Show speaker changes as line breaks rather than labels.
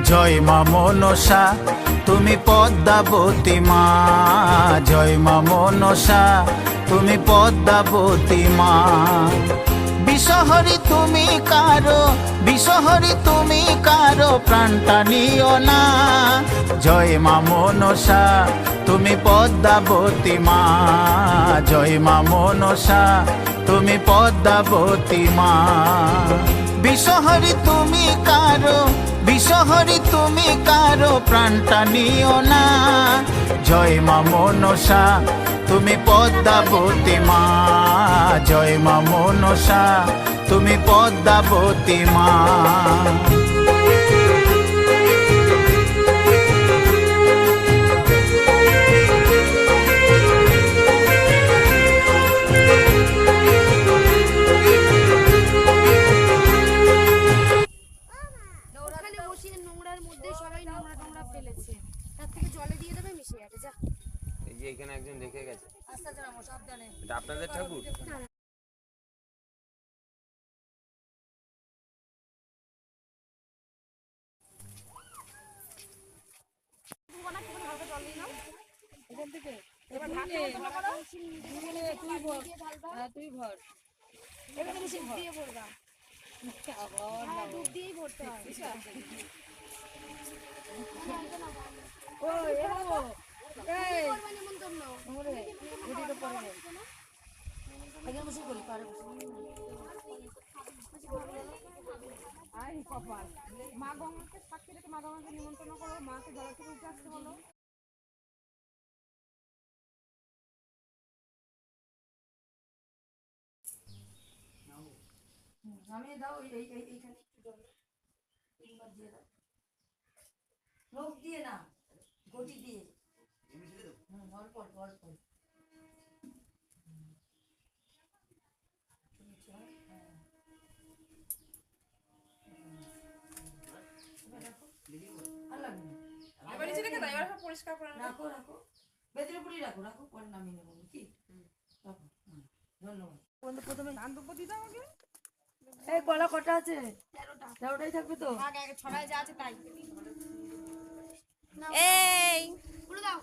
জয় মা মনসা তুমি পদ্মাবতী মা, জয় মা মনসা তুমি পদ্মাবতী মা। বিষহরি তুমি কারো, বিষহরি তুমি কারো প্রাণটা নিও না। জয় মা মনসা তুমি পদ্মাবতী মা, জয় মা মনসা তুমি পদ্মাবতী মা। বিষহরি তুমি কারো, বিষহরি তুমি কারো প্রাণটা নিও না। জয় মা মনসা তুমি পদ্মাবতী মা, জয় মা মনসা তুমি পদ্মাবতী মা।
নোংরার মধ্যে সবাই নোংরা টোংরা ফেলেছে, তার থেকে জলে দিয়ে দেবে, মিশে যাবে। যা,
এই যে এখানে একজন রেখে গেছে।
আস্তে আস্তে নামো, সাবধানে।
এটা আপনাদের ঠাকুর?
তুই ভর এখানে বেশি দিয়ে ভরবা, ডুব দিয়েই ভরতে হয়। মা গঙ্গাকে সাক্ষী রেখে মা গঙ্গাকে নিমন্ত্রণ করো, মাকে জলের থেকে উঠে আসতে বলো। নামিয়ে দাও, এইখানে তিনবার দিয়ে দাও, নখ দিয়ে না, গটি দিয়ে। অল্প অল্প অল্প। রাখো রাখো, ভেতরে পুরি রাখো, রাখো, পরে নামিয়ে নেবো কি। রাখো, ধন্যবাদ। প্রথমে ধান দুব্ব দিতে আমাকে। এই কলা কটা আছে? 13টাই থাকবে তো? আগে আগে ছড়ায় যা আছে তাই। এই পুরো দাও।